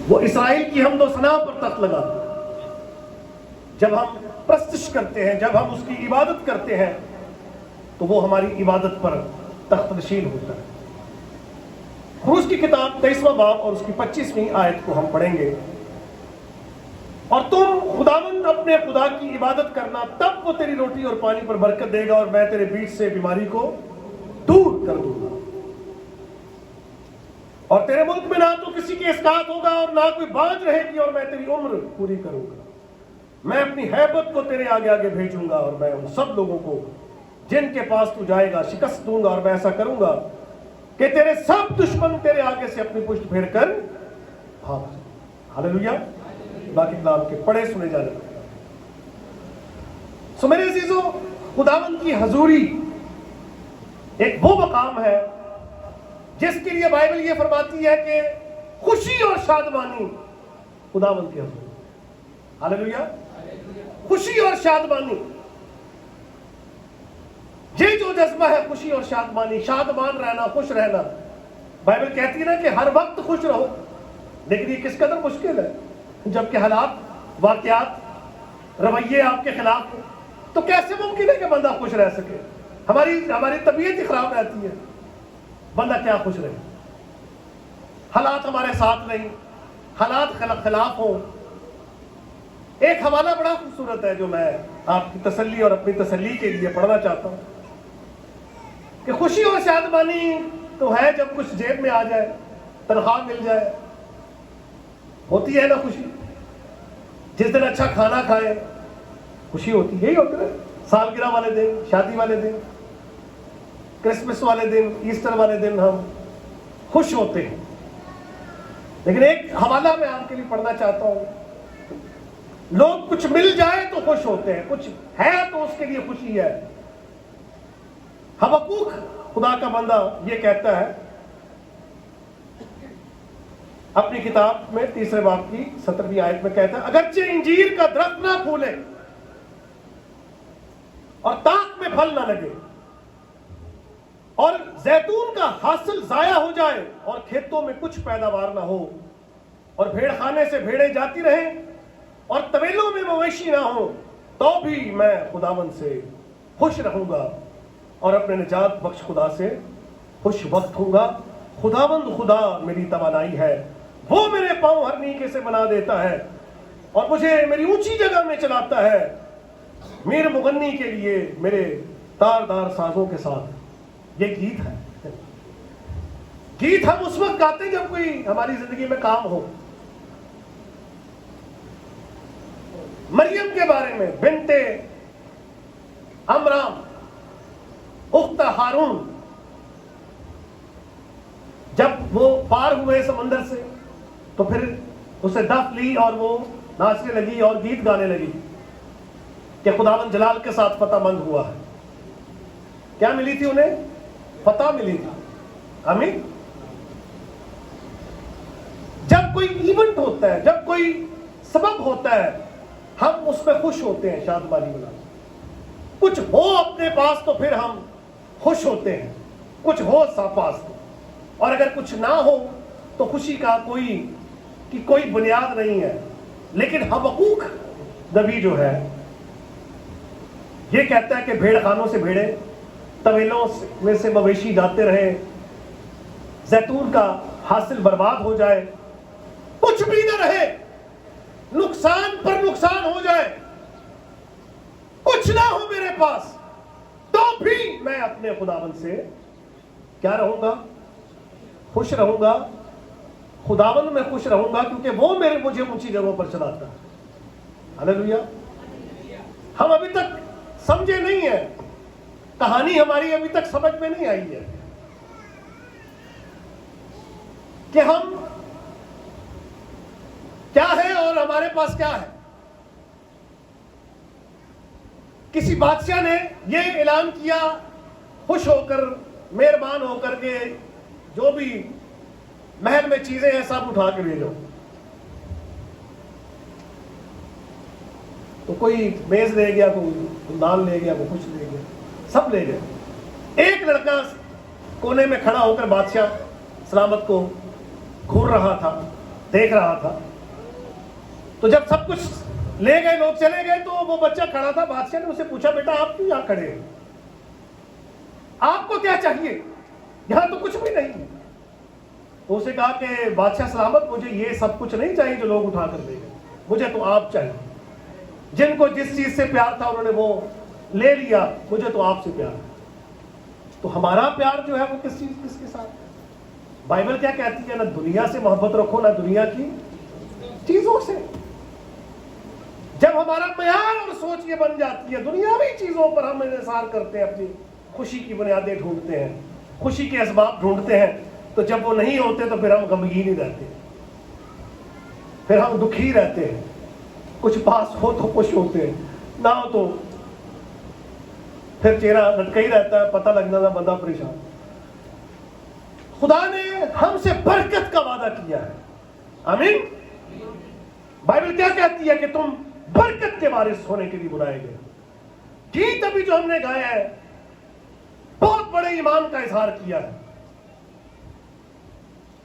وہ اسرائیل کی حمد و ثنا پر تخت لگاتا ہے۔ جب ہم پرستش کرتے ہیں، جب ہم اس کی عبادت کرتے ہیں، تو وہ ہماری عبادت پر تخت نشین ہوتا ہے۔ خروج کی کتاب 23واں باب اور اس کی 25ویں آیت کو ہم پڑھیں گے۔ اور تم خداوند اپنے خدا کی عبادت کرنا، تب وہ تیری روٹی اور پانی پر برکت دے گا، اور میں تیرے بیچ سے بیماری کو دور کر دوں گا، اور تیرے ملک میں نہ تو کسی کے اسقاط ہوگا اور نہ کوئی بانجھ رہے گی، اور میں تیری عمر پوری کروں گا۔ میں اپنی ہیبت کو تیرے آگے آگے بھیجوں گا، اور میں ان سب لوگوں کو جن کے پاس تو جائے گا شکست دوں گا، اور میں ایسا کروں گا کہ تیرے سب دشمن تیرے آگے سے اپنی پشت پھیر کر بھاگ جائیں۔ ہاللیلویا۔ باقی کلام کے پڑھے سنے جانے لگے۔ سو میرے عزیزو، خداوند کی حضوری ایک وہ مقام ہے جس کے لیے بائبل یہ فرماتی ہے کہ خوشی اور شادمانی خداوند کی حضوری۔ ہاللیلویا۔ خوشی اور شادمانی، یہ جو جذبہ ہے خوشی اور شادمانی، شادمان رہنا، خوش رہنا، بائبل کہتی ہے نا کہ ہر وقت خوش رہو، لیکن یہ کس قدر مشکل ہے جبکہ حالات، واقعات، رویے آپ کے خلاف ہو، تو کیسے ممکن ہے کہ بندہ خوش رہ سکے؟ ہماری طبیعت ہی خراب رہتی ہے، بندہ کیا خوش رہے؟ حالات ہمارے ساتھ نہیں، حالات خلاف ہوں۔ ایک حوالہ بڑا خوبصورت ہے جو میں آپ کی تسلی اور اپنی تسلی کے لیے پڑھنا چاہتا ہوں کہ خوشی اور شادمانی تو ہے جب کچھ جیب میں آ جائے، تنخواہ مل جائے، ہوتی ہے نا خوشی۔ جس دن اچھا کھانا کھائے خوشی ہوتی، یہی ہوتا ہے، سالگرہ والے دن، شادی والے دن، کرسمس والے دن، ایسٹر والے دن ہم خوش ہوتے ہیں۔ لیکن ایک حوالہ میں آپ کے لیے پڑھنا چاہتا ہوں، لوگ کچھ مل جائے تو خوش ہوتے ہیں، کچھ ہے تو اس کے لیے خوشی ہے۔ حبقوق خدا کا بندہ یہ کہتا ہے اپنی کتاب میں 3 باب کی 17ویں آیت میں کہتا ہے، اگرچہ انجیر کا درخت نہ پھولے اور تاک میں پھل نہ لگے، اور زیتون کا حاصل ضائع ہو جائے، اور کھیتوں میں کچھ پیداوار نہ ہو، اور بھیڑ خانے سے بھیڑیں جاتی رہیں، اور طویلوں میں مویشی نہ ہو، تو بھی میں خداوند سے خوش رہوں گا، اور اپنے نجات بخش خدا سے خوش وقت ہوں گا۔ خداوند خدا میری توانائی ہے، وہ میرے پاؤں ہر نیکے سے بنا دیتا ہے، اور مجھے میری اونچی جگہ میں چلاتا ہے، میرے مغنی کے لیے میرے تاردار سازوں کے ساتھ۔ یہ گیت ہے، گیت ہم اس وقت گاتے ہیں جب کوئی ہماری زندگی میں کام ہو۔ مریم کے بارے میں، بنت عمران، اخت ہارون، جب وہ پار ہوئے سمندر سے تو پھر اسے دف لی اور وہ ناچنے لگی اور گیت گانے لگی کہ خداوند جلال کے ساتھ فتح مند ہوا ہے۔ کیا ملی تھی انہیں؟ فتح ملی تھی۔ آمین۔ جب کوئی ایونٹ ہوتا ہے، جب کوئی سبب ہوتا ہے، ہم اس میں خوش ہوتے ہیں، شادمانی منا۔ کچھ ہو اپنے پاس تو پھر ہم خوش ہوتے ہیں، کچھ ہو پاس تو، اور اگر کچھ نہ ہو تو خوشی کا کوئی بنیاد نہیں ہے۔ لیکن حبقوق نبی جو ہے یہ کہتا ہے کہ بھیڑ خانوں سے بھیڑیں، طویلوں میں سے مویشی جاتے رہے، زیتون کا حاصل برباد ہو جائے، کچھ بھی نہ رہے، نقصان پر نقصان ہو جائے، کچھ نہ ہو میرے پاس، تو بھی میں اپنے خداوند سے کیا رہوں گا؟ خوش رہوں گا۔ خداوند میں خوش رہوں گا کیونکہ وہ مجھے اونچی جگہوں پر چلاتا ہے۔ ہاللیلویا۔ ہم ابھی تک سمجھے نہیں ہیں، کہانی ہماری ابھی تک سمجھ میں نہیں آئی ہے کہ ہم کیا ہے اور ہمارے پاس کیا ہے۔ کسی بادشاہ نے یہ اعلان کیا خوش ہو کر، مہربان ہو کر کے، جو بھی محل میں چیزیں ہیں سب اٹھا کے لے جاؤ۔ تو کوئی میز لے گیا، کوئی نان لے گیا، کوئی کچھ لے گیا، سب لے گئے۔ ایک لڑکا کونے میں کھڑا ہو کر بادشاہ سلامت کو گھور رہا تھا، دیکھ رہا تھا. تو جب سب کچھ لے گئے, لوگ چلے گئے, تو وہ بچہ کھڑا تھا. بادشاہ نے اسے پوچھا, بیٹا آپ کیوں یہاں کھڑے ہیں, آپ کو کیا چاہیے, یہاں تو کچھ بھی نہیں. تو اسے کہا کہ بادشاہ سلامت, مجھے یہ سب کچھ نہیں چاہیے جو لوگ اٹھا کر لے گئے, مجھے تو آپ چاہیے. جن کو جس چیز سے پیار تھا انہوں نے وہ لے لیا, مجھے تو آپ سے پیار ہے. تو ہمارا پیار جو ہے وہ کس کے ساتھ ہے؟ بائبل کیا کہتی ہے, نہ دنیا سے محبت رکھو نہ دنیا کی چیزوں سے. جب ہمارا معیار اور سوچ یہ بن جاتی ہے, دنیاوی چیزوں پر ہم انحصار کرتے ہیں, اپنی خوشی کی بنیادیں ڈھونڈتے ہیں, خوشی کے اسباب ڈھونڈتے ہیں, تو جب وہ نہیں ہوتے تو پھر ہم غمگین ہی رہتے ہیں, پھر ہم دکھی رہتے ہیں. کچھ پاس ہو تو خوش ہوتے ہیں, نہ ہو تو پھر چہرہ لٹکا ہی رہتا ہے, پتہ لگنا تھا بندہ پریشان. خدا نے ہم سے برکت کا وعدہ کیا ہے. آمین. بائبل کیا کہتی ہے کہ تم برکت کے وارث ہونے کے لیے بلائے گئے. گیت ابھی جو ہم نے گایا ہے, بہت بڑے ایمان کا اظہار کیا ہے.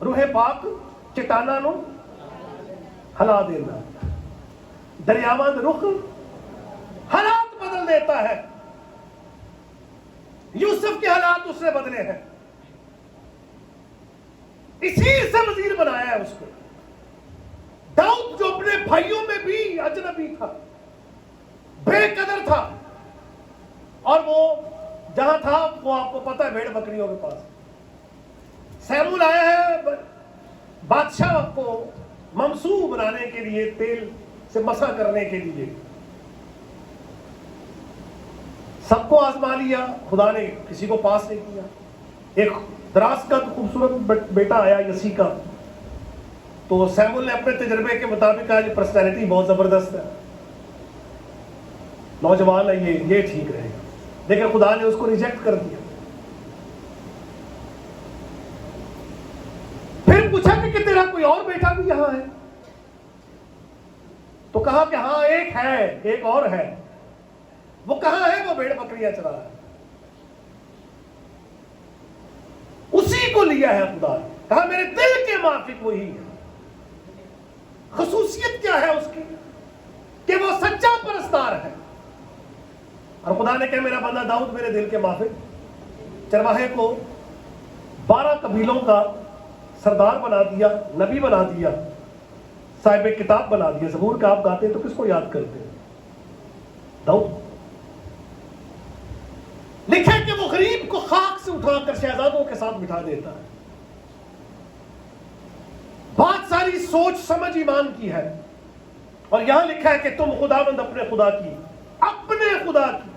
روح پاک چٹاناں نو ہلا دینا, دریاواں دے رخ حالات بدل دیتا ہے. یوسف کے حالات اس نے بدلے ہیں, اسی سے وزیر بنایا ہے اس کو. داؤد جو اپنے بھائیوں میں بھی اجنبی تھا, بے قدر تھا, اور وہ جہاں تھا وہ آپ کو پتا ہے بھیڑ بکریوں کے پاس. سیمول آیا ہے بادشاہ کو ممسو بنانے کے لیے, تیل سے مسح کرنے کے لیے. سب کو آزما لیا, خدا نے کسی کو پاس نہیں کیا. ایک دراز کا خوبصورت بیٹا آیا یسی کا, تو سیمول نے اپنے تجربے کے مطابق کہا یہ پرسنالٹی بہت زبردست ہے, نوجوان ہے, یہ ٹھیک رہے گا. لیکن خدا نے اس کو ریجیکٹ کر دیا. پھر پوچھا کہ تیرا کوئی اور بیٹا بھی یہاں ہے, تو کہا کہ ہاں ایک ہے, ایک اور ہے. وہ کہاں ہے؟ وہ بھیڑ بکریاں چرا رہا ہے. اسی کو لیا ہے خدا نے, کہا میرے دل کے موافق وہی ہے. خصوصیت کیا ہے اس کی کہ وہ سچا پرستار ہے. اور خدا نے کہا میرا بندہ داؤد میرے دل کے موافق چرواہے کو 12 قبیلوں کا سردار بنا دیا, نبی بنا دیا, صاحب کتاب بنا دیا. زبور کا آپ گاتے ہیں تو کس کو یاد کرتے ہیں؟ داؤد. لکھا کہ وہ غریب کو خاک سے اٹھا کر شہزادوں کے ساتھ بٹھا دیتا ہے. بہت ساری سوچ سمجھ ایمان کی ہے. اور یہاں لکھا ہے کہ تم خداوند اپنے خدا کی, اپنے خدا کی,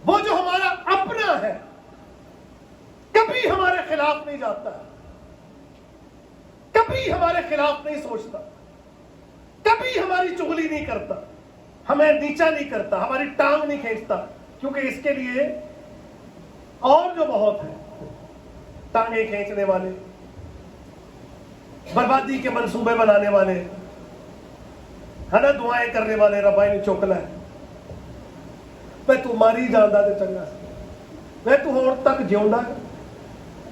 وہ جو ہمارا اپنا ہے, کبھی ہمارے خلاف نہیں جاتا ہے, کبھی ہمارے خلاف نہیں سوچتا, کبھی ہماری چغلی نہیں کرتا, ہمیں نیچا نہیں کرتا, ہماری ٹانگ نہیں کھینچتا. کیونکہ اس کے لیے اور جو بہت ہیں, ٹانگیں کھینچنے والے, بربادی کے منصوبے بنانے والے, ہے نا, دعائیں کرنے والے, ربائی نے چوکلا ہے میں تمہاری جاندہ دے چنگا سے, میں تو اور تک جیوندا ہے,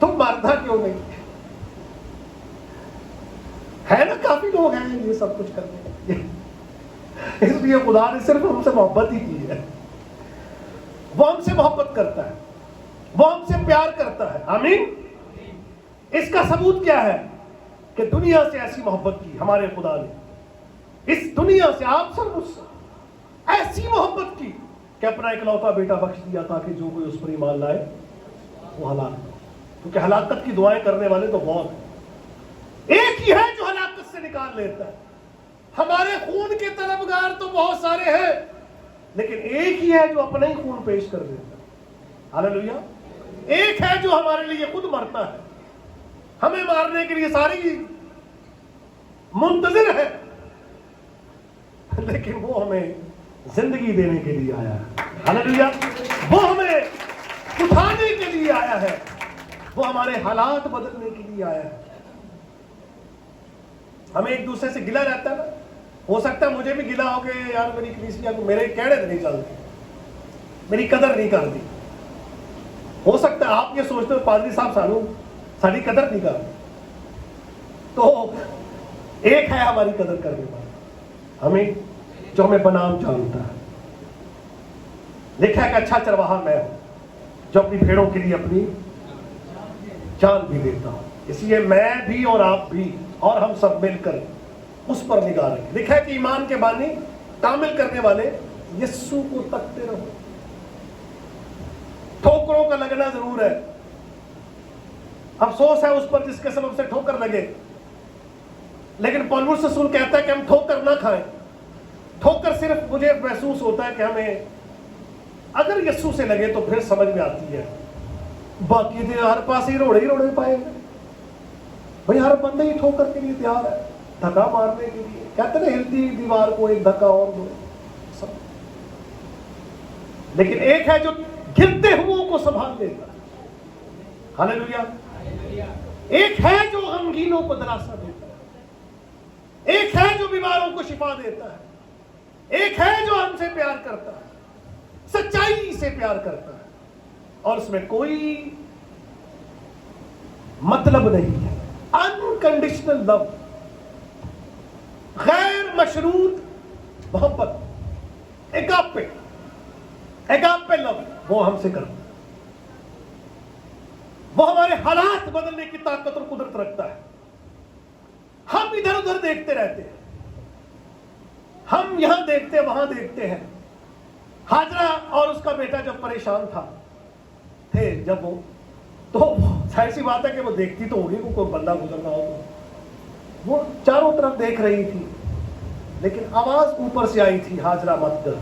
تم مارتا کیوں نہیں ہے نا. کافی لوگ ہیں یہ سب کچھ کرنے. اس لیے خدا نے صرف ہم سے محبت ہی کی ہے. وہ ہم سے محبت کرتا ہے, وہ ہم سے پیار کرتا ہے. آمین. اس کا ثبوت کیا ہے کہ دنیا سے ایسی محبت کی ہمارے خدا نے, اس دنیا سے, آپ سب مجھ سے ایسی محبت کی کہ اپنا اکلوتا بیٹا بخش دیا تاکہ جو کوئی اس پر ایمان لائے وہ ہلاک نہ ہو. کیونکہ ہلاکت کی دعائیں کرنے والے تو بہت ہیں, ایک ہی ہے جو ہلاکت سے نکال لیتا ہے. ہمارے خون کے طلبگار تو بہت سارے ہیں, لیکن ایک ہی ہے جو اپنا ہی خون پیش کر دیتا ہے. ہاللیلویا. ایک ہے جو ہمارے لیے خود مرتا ہے, ہمیں مارنے کے لیے ساری منتظر ہے, لیکن وہ ہمیں زندگی دینے کے لیے آیا ہے. ہاللیلویا. وہ ہمیں اٹھانے کے لیے آیا ہے, وہ ہمارے حالات بدلنے کے لیے آیا ہے. ہمیں ایک دوسرے سے گلا رہتا ہے نا, ہو سکتا ہے مجھے بھی گلا ہو کہ یار میری کلیسیا کو میرے کہنے سے نہیں چلتی, میری قدر نہیں کرتی. ہو سکتا ہے آپ یہ سوچتے ہو پادری صاحب سانو ساری قدر نہیں کرتے, تو ایک ہے ہماری قدر کرنے والا، ہمیں جو ہمیں بنام جانتا ہے. لکھا ہے کہ اچھا چرواہا میں ہوں جو اپنی بھیڑوں کے لیے اپنی جان بھی دیتا ہوں. اس لیے میں بھی اور آپ بھی اور ہم سب مل کر اس پر نگاہ رکھیں. لکھا ہے کہ ایمان کے بانی کامل کرنے والے یسوع کو تکتے رہو. ٹھوکروں کا لگنا ضرور ہے، افسوس ہے اس پر جس کے سبب سے ٹھوکر لگے، لیکن پولس رسول کہتا ہے کہ ہم ٹھوکر نہ کھائیں. ٹھوکر صرف مجھے محسوس ہوتا ہے کہ ہمیں اگر یسوع سے لگے تو پھر سمجھ میں آتی ہے، باقی تو ہر پاس ہی روڑے پائے گا. بھئی ہر بندہ ہی ٹھوکر کے لیے تیار ہے، دھکا مارنے کے لیے. کہتے ہیں ہلتی دیوار کو ایک دھکا اور دو. لیکن ایک ہے جو گرتے ہوئوں کو سنبھال لیتا ہے. ہاللیلویا. ایک ہے جو غمگینوں کو دلاسا دیتا ہے. ایک ہے جو بیماروں کو شفا دیتا ہے. ایک ہے جو ہم سے پیار کرتا ہے، سچائی سے پیار کرتا ہے، اور اس میں کوئی مطلب نہیں ہے. انکنڈیشنل لو، غیر مشروط محبت، اگاپے لو وہ ہم سے کرتا ہے. وہ ہمارے حالات بدلنے کی طاقت اور قدرت رکھتا ہے. ہم ادھر ادھر دیکھتے رہتے ہیں، ہم یہاں دیکھتے وہاں دیکھتے ہیں. ہاجرہ اور اس کا بیٹا جب پریشان تھے جب تو ظاہر سی بات ہے کہ وہ دیکھتی تو ہوگی کہ کوئی بندہ گزر رہا ہو. وہ چاروں طرف دیکھ رہی تھی، لیکن آواز اوپر سے آئی تھی، ہاجرہ مت ڈر.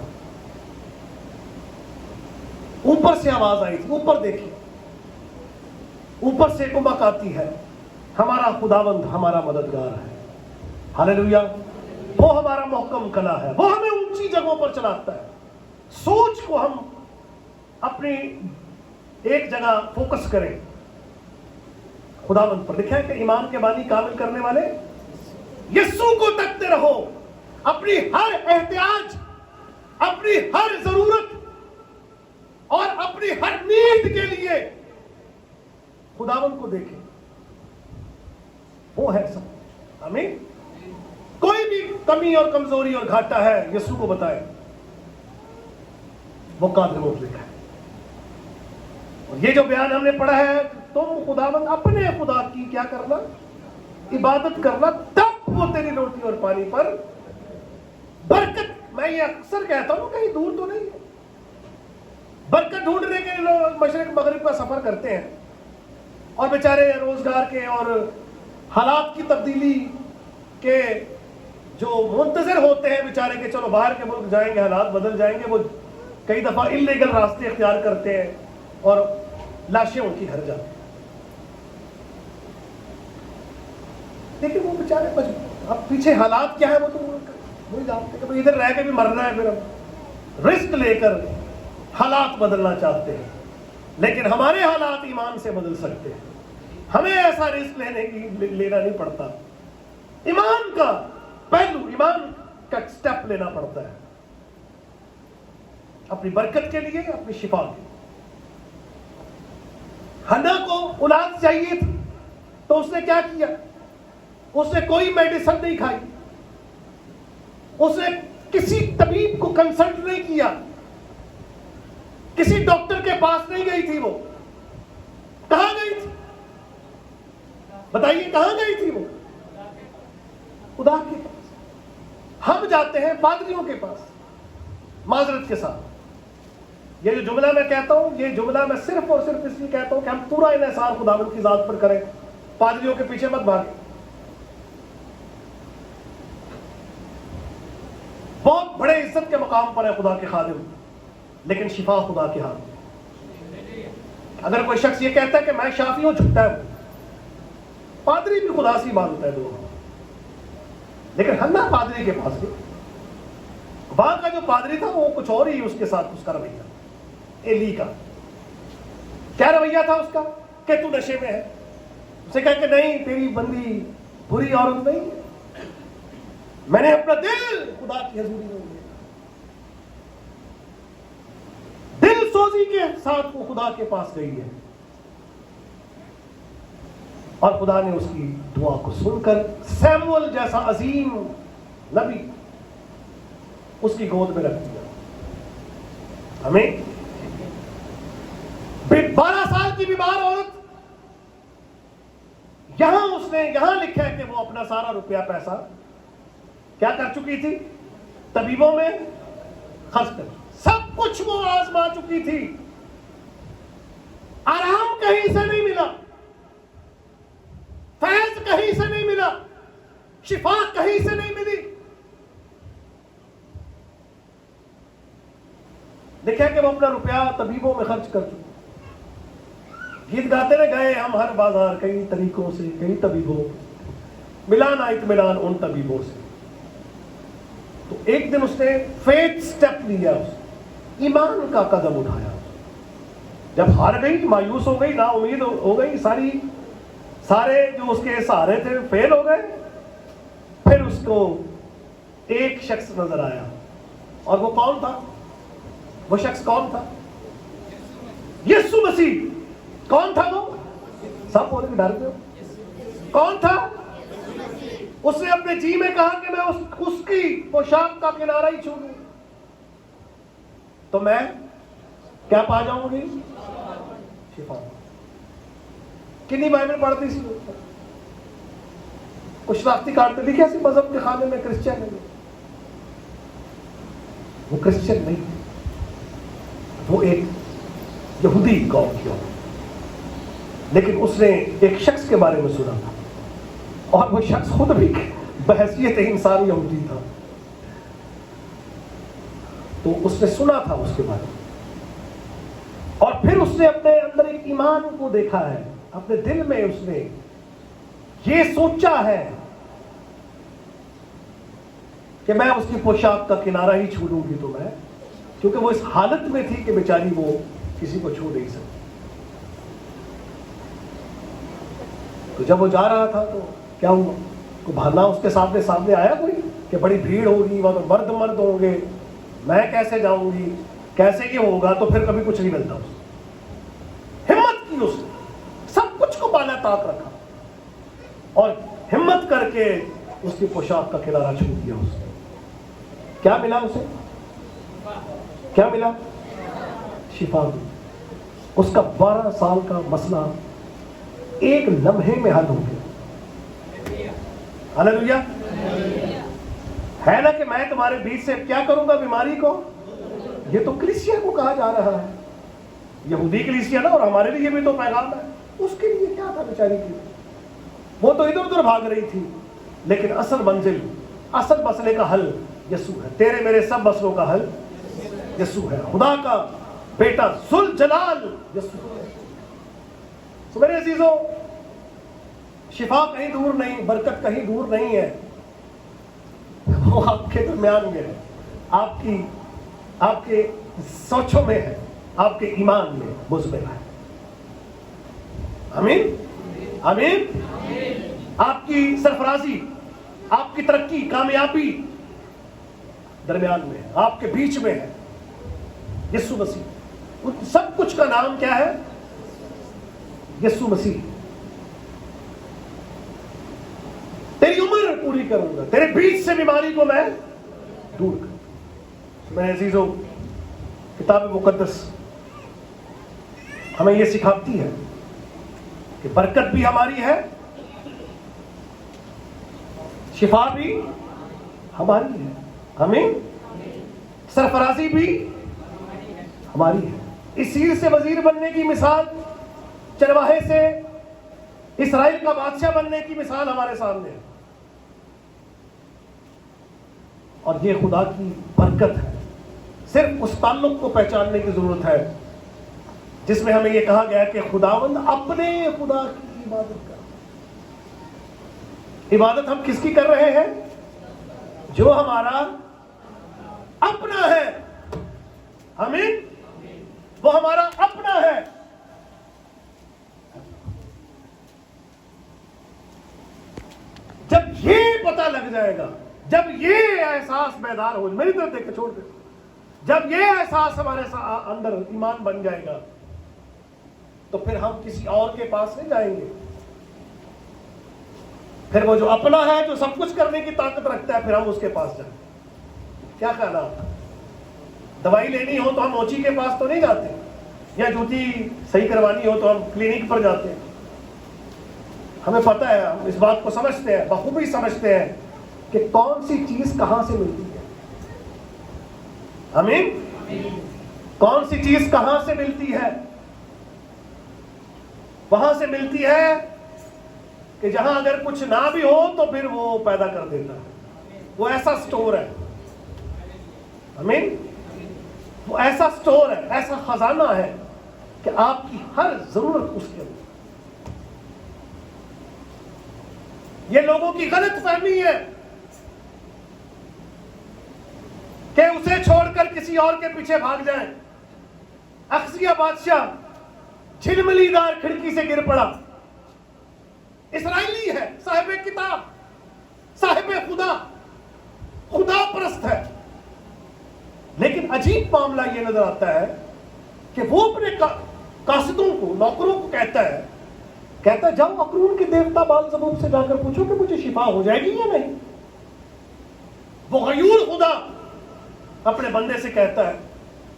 اوپر سے آواز آئی تھی، اوپر دیکھیے، اوپر سے کمک آتی ہے. ہمارا خداوند ہمارا مددگار ہے. ہاللیلویا. وہ ہمارا محکم کلا ہے، وہ ہمیں اونچی جگہوں پر چلاتا ہے. سوچ کو ہم اپنی ایک جگہ فوکس کریں خداوند پر. لکھا ہے کہ ایمان کے بانی کامل کرنے والے یسوع کو تکتے رہو. اپنی ہر احتیاج، اپنی ہر ضرورت اور اپنی ہر نیڈ کے لیے خداوند کو دیکھیں. وہ ہے سب. آمین. کوئی بھی کمی اور کمزوری اور گھاٹا ہے یسوع کو بتائیں، وہ قادر مطلق ہے. اور یہ جو بیان ہم نے پڑھا ہے، تم خداوند اپنے خدا کی کیا کرنا؟ عبادت کرنا، تب وہ تیری روٹی اور پانی پر برکت. میں یہ اکثر کہتا ہوں، کہیں دور تو نہیں ہے. برکت ڈھونڈنے کے لوگ مشرق مغرب کا سفر کرتے ہیں، اور بیچارے روزگار کے اور حالات کی تبدیلی کے جو منتظر ہوتے ہیں بیچارے کہ چلو باہر کے ملک جائیں گے، حالات بدل جائیں گے. وہ کئی دفعہ انلیگل راستے اختیار کرتے ہیں اور لاشیں ان کی گھر جاتی ہیں. لیکن وہ بیچارے اب پیچھے حالات کیا ہے وہ تو وہی جانتے ہیں کہ ادھر رہ کے بھی مرنا ہے. پھر ہم رسک لے کر حالات بدلنا چاہتے ہیں، لیکن ہمارے حالات ایمان سے بدل سکتے ہیں. ہمیں ایسا رسک لینا نہیں پڑتا. ایمان کا پہلو، ایمان کا سٹیپ لینا پڑتا ہے اپنی برکت کے لیے، اپنی شفا کے لیے. حنا کو اولاد چاہیے تھی تو اس نے کیا کیا؟ اس نے کوئی میڈیسن نہیں کھائی، اس نے کسی طبیب کو کنسلٹ نہیں کیا، کسی ڈاکٹر کے پاس نہیں گئی تھی. وہ کہاں گئی تھی؟ بتائیے کہاں گئی تھی؟ وہ خدا کے پاس. ہم جاتے ہیں پادریوں کے پاس معذرت کے ساتھ. یہ جو جملہ میں کہتا ہوں، یہ جملہ میں صرف اور صرف اس لیے کہتا ہوں کہ ہم پورا انحصار خداوند کی ذات پر کریں. پادریوں کے پیچھے مت بھاگیں. بہت بڑے عزت کے مقام پر ہے خدا کے خادم، لیکن شفا خدا کے ہاتھ میں. اگر کوئی شخص یہ کہتا ہے کہ میں شافی ہوں، جھوٹا ہے. پادری بھی خدا سے مانتا ہے دونوں. لیکن حنا پادری کے پاس گئی. وہاں کا جو پادری تھا وہ کچھ اور ہی اس کے ساتھ اس کا رویہ. ایلی کا کیا رویہ تھا اس کا کہ تو نشے میں ہے. اسے کہا کہ نہیں، تیری بندی بری عورت نہیں، میں نے اپنا دل خدا کی حضوری میں دیا. دل سوزی کے ساتھ وہ خدا کے پاس گئی ہے. اور خدا نے اس کی دعا کو سن کر سیموئل جیسا عظیم نبی اس کی گود میں رکھ دیا. ہمیں 12 سال کی بیمار عورت، یہاں لکھا ہے کہ وہ اپنا سارا روپیہ پیسہ کیا کر چکی تھی؟ طبیبوں میں خرچ کر. سب کچھ وہ آزما چکی تھی، آرام کہیں سے نہیں ملا، فیض کہیں سے نہیں ملا، شفا کہیں سے نہیں ملی. دیکھا کہ وہ اپنا روپیہ طبیبوں میں خرچ کر چکے. گیت گاتے رہے گئے ہم ہر بازار، کئی طریقوں سے، کئی طبیبوں، ملان اطمینان ان طبیبوں سے. تو ایک دن اس نے فیتھ سٹیپ لیا، ایمان کا قدم اٹھایا. جب ہار گئی، مایوس ہو گئی، نا امید ہو گئی، سارے جو اس کے سہارے تھے فیل ہو گئے. پھر اس کو ایک شخص نظر آیا، اور وہ کون تھا؟ وہ شخص کون تھا؟ یسوع مسیح. کون تھا وہ؟ سب بولے ڈرتے ہو. کون تھا؟ اس نے اپنے جی میں کہا کہ میں اس کی پوشاک کا کنارہ ہی چھو لوں تو میں کیا پا جاؤں گی؟ شفا. کنی بائبل پڑھتی سی، کچھ شناختی کارڈ لکھے سی مذہب کے خانے میں کرسچن ہے. وہ کرسچن نہیں تھے، وہ ایک یہودی قوم کی عورت. لیکن اس نے ایک شخص کے بارے میں سنا تھا، اور وہ شخص خود بھی بحیثیت انسان یہودی تھا. تو اس نے سنا تھا اس کے بارے میں، اور پھر اس نے اپنے اندر ایک ایمان کو دیکھا ہے. اپنے دل میں اس نے یہ سوچا ہے کہ میں اس کی پوشاک کا کنارہ ہی چھو لوں گی تو میں، کیونکہ وہ اس حالت میں تھی کہ بیچاری وہ کسی کو چھو نہیں سکتی. تو جب وہ جا رہا تھا تو کیا ہوا؟ کوئی بہانا اس کے سامنے آیا کوئی کہ بڑی بھیڑ ہوگی، وہاں تو مرد ہوں گے، میں کیسے جاؤں گی، کیسے یہ ہوگا؟ تو پھر کبھی کچھ نہیں ملتا. اس ہمت کی، اس نے سب کچھ کو بالا طاق رکھا اور ہمت کر کے اس کی پوشاک کا کنارہ چھو دیا. اس نے کیا ملا؟ اسے کیا ملا؟ شفا دی. اس کا 12 سال کا مسئلہ ایک لمحے میں حل ہو گیا. ہاللیلویا. ہے نا کہ میں تمہارے بیچ سے کیا کروں گا بیماری کو. یہ تو کلیسیا کو کہا جا رہا ہے، یہودی کلیسیا نا، اور ہمارے لیے بھی تو پیغام ہے. اس کے لیے کیا تھا بیچاری کی؟ وہ تو ادھر ادھر بھاگ رہی تھی، لیکن اصل منزل، اصل مسئلے کا حل یسوع ہے. تیرے میرے سب مسئلوں کا حل یسوع ہے. خدا کا بیٹا ذوالجلال یسوع ہے. تو میرے عزیزوں، شفا کہیں دور نہیں، برکت کہیں دور نہیں ہے، وہ آپ کے درمیان میں ہے، آپ کے سوچوں میں ہے، آپ کے ایمان میں مزمر ہے. آمین آمین. آپ کی سرفرازی، آپ کی ترقی، کامیابی درمیان میں ہے، آپ کے بیچ میں ہے یسوع مسیح. سب کچھ کا نام کیا ہے؟ یسوع مسیح. تیری عمر پوری کروں گا، تیرے بیچ سے بیماری کو میں دور کروں. میرے عزیزوں، کتاب مقدس ہمیں یہ سکھاتی ہے کہ برکت بھی ہماری ہے، شفا بھی ہماری ہے، ہمیں سرفرازی بھی ہماری ہے. اسیر سے وزیر بننے کی مثال، چرواہے سے اسرائیل کا بادشاہ بننے کی مثال ہمارے سامنے ہے. اور یہ خدا کی برکت ہے. صرف اس تعلق کو پہچاننے کی ضرورت ہے جس میں ہمیں یہ کہا گیا کہ خداوند اپنے خدا کی عبادت کر. عبادت ہم کس کی کر رہے ہیں؟ جو ہمارا اپنا ہے. آمین. وہ ہمارا اپنا ہے. جب یہ پتہ لگ جائے گا، جب یہ احساس بیدار ہو، میری طرف دیکھ کے چھوڑ دے، جب یہ احساس ہمارے اندر ایمان بن جائے گا تو پھر ہم کسی اور کے پاس نہیں جائیں گے. پھر وہ جو اپنا ہے جو سب کچھ کرنے کی طاقت رکھتا ہے پھر ہم اس کے پاس جائیں. کیا خیال ہے آپ کا؟ دوائی لینی ہو تو ہم موچی کے پاس تو نہیں جاتے, یا جوتی صحیح کروانی ہو تو ہم کلینک پر جاتے ہیں. ہمیں پتہ ہے, ہم اس بات کو سمجھتے ہیں, بخوبی سمجھتے ہیں کہ کون سی چیز کہاں سے ملتی ہے. آمین. کون سی چیز کہاں سے ملتی ہے؟ وہاں سے ملتی ہے کہ جہاں اگر کچھ نہ بھی ہو تو پھر وہ پیدا کر دیتا ہے. وہ ایسا سٹور ہے. آمین. وہ ایسا سٹور ہے, ایسا خزانہ ہے کہ آپ کی ہر ضرورت اس کے اندر. یہ لوگوں کی غلط فہمی ہے کہ اسے چھوڑ کر کسی اور کے پیچھے بھاگ جائیں. اخزیہ بادشاہ جھلملی دار کھڑکی سے گر پڑا. اسرائیلی ہے, صاحب کتاب, صاحب خدا, خدا پرست ہے, لیکن عجیب معاملہ یہ نظر آتا ہے کہ وہ اپنے قاصدوں کو, نوکروں کو کہتا ہے جاؤ اقرون کے دیوتا بال زبوب سے جا کر پوچھو کہ مجھے شفا ہو جائے گی یا نہیں. وہ غیور خدا اپنے بندے سے کہتا ہے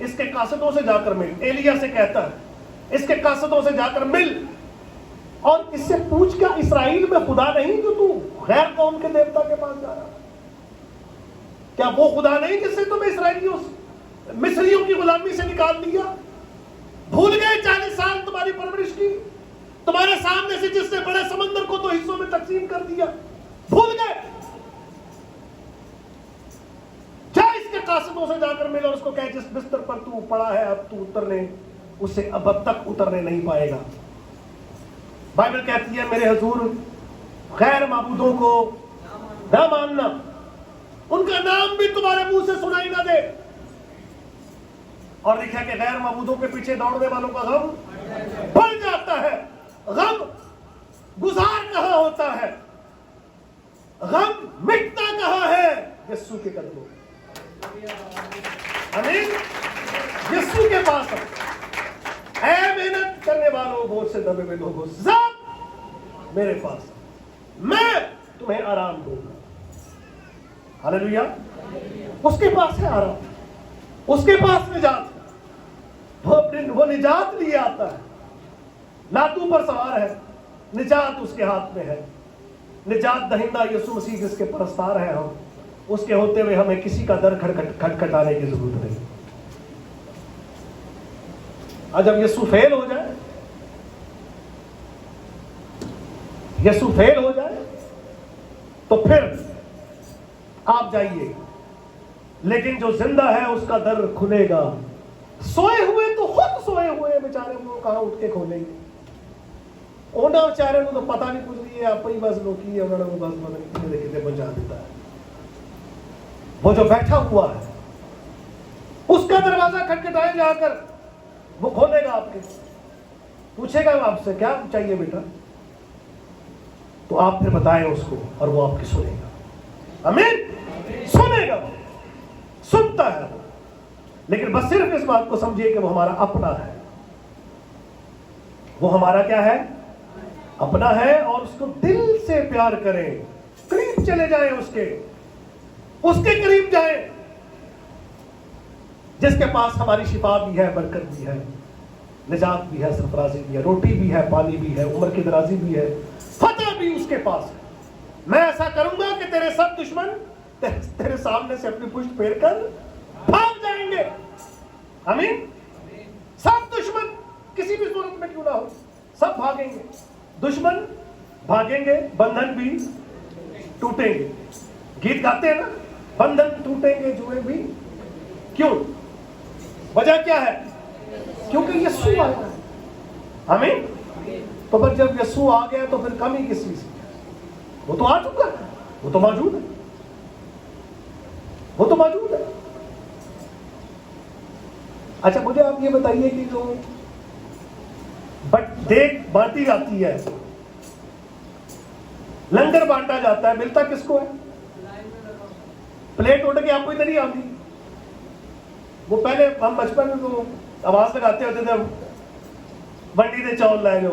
اس کے قاصدوں سے جا کر مل. ایلیا سے کہتا ہے اس کے قاصدوں سے جا کر مل اور اس سے پوچھ کیا اسرائیل میں خدا نہیں جو تو غیر قوم کے دیوتا کے پاس جا رہا ہے؟ کیا وہ خدا نہیں جس سے تمہیں اسرائیلیوں مصریوں کی غلامی سے نکال دیا؟ بھول گئے 40 سال تمہاری پرورش کی, تمہارے سامنے سے جس نے بڑے سمندر کو 2 حصوں میں تقسیم کر دیا؟ بھول گئے؟ جا اس کے قاصدوں سے جا کر مل اور اس کو کہے جس بستر پر تو پڑا ہے اب تو اترنے اسے اب تک اترنے نہیں پائے گا. بائبل کہتی ہے میرے حضور غیر معبودوں کو نہ ماننا, ان کا نام بھی تمہارے منہ سے سنائی نہ دے. اور لکھا کہ غیر معبودوں کے پیچھے دوڑنے والوں کا غم بڑھ جاتا ہے. غم گزار کہاں ہوتا ہے, غم مٹتا کہاں ہے؟ یسوع کے قدموں. آمین. یسوع کے پاس اے محنت کرنے والوں بوجھ سے دبے ہوئے لوگوں سب میرے پاس, میں تمہیں آرام دوں گا. ہاللیلویا. اس کے پاس ہے آرام, اس کے پاس نجات ہے. وہ نجات لیے آتا ہے, لاتوں پر سوار ہے, نجات اس کے ہاتھ میں ہے. نجات دہندہ یسوع مسیح جس کے پرستار ہیں ہم, اس کے ہوتے ہوئے ہمیں کسی کا در کھٹکھٹانے کی ضرورت نہیں. آج جب یسوع فیل ہو جائے, یسوع فیل ہو جائے تو پھر آپ جائیے, لیکن جو زندہ ہے اس کا در کھلے گا. سوئے ہوئے تو خود سوئے ہوئے بیچارے وہ کہاں اٹھ کے کھولیں گے. انہوں بیچارے کو تو پتہ نہیں کچھ نہیں ہے, اپنی بس لوکی ہے, انہوں نے بس مدد کتنے پہنچا دیتا ہے. وہ جو بیٹھا ہوا ہے اس کا دروازہ کھٹکھٹائے جا کر, وہ کھولے گا آپ کے, پوچھے گا آپ سے کیا چاہیے بیٹا, تو آپ پھر بتائیں اس کو اور وہ آپ کی سنے گا. آمین. سنے گا, سنتا ہے وہ, لیکن بس صرف اس بات کو سمجھیے کہ وہ ہمارا اپنا ہے. وہ ہمارا کیا ہے؟ اپنا ہے. اور اس کو دل سے پیار کریں, قریب چلے جائیں, اس کے قریب جائیں, جس کے پاس ہماری شفا بھی ہے, برکت بھی ہے, نجات بھی ہے, سرفرازی بھی ہے, روٹی بھی ہے, پانی بھی ہے, عمر کی درازی بھی ہے, فتح بھی اس کے پاس ہے. میں ایسا کروں گا کہ تیرے سب دشمن تیرے سامنے سے اپنی پشت پھیر کر بھاگ جائیں گے. آمین. سب دشمن کسی بھی صورت میں کیوں نہ ہو, سب بھاگیں گے. دشمن بھاگیں گے, بندھن بھی ٹوٹیں گے. گیت گاتے ہیں نا, بندھن ٹوٹیں گے جوئیں بھی. کیوں؟ وجہ کیا ہے؟ کیونکہ یسوع آیا ہے. آمین. تو پھر جب یسوع آ گیا تو پھر کمی کس چیز کی؟ وہ تو آ چکا ہے, وہ تو موجود ہے, وہ تو موجود ہے. اچھا مجھے آپ یہ بتائیے کہ جو دیگ بانٹی جاتی ہے, لنگر بانٹا جاتا ہے, ملتا کس کو ہے؟ پلیٹ اٹھ کے آپ کو ادھر ہی آتی. وہ پہلے ہم بچپن میں تو آواز لگاتے ہوتے تھے, بنڈی دے چاول لائے جو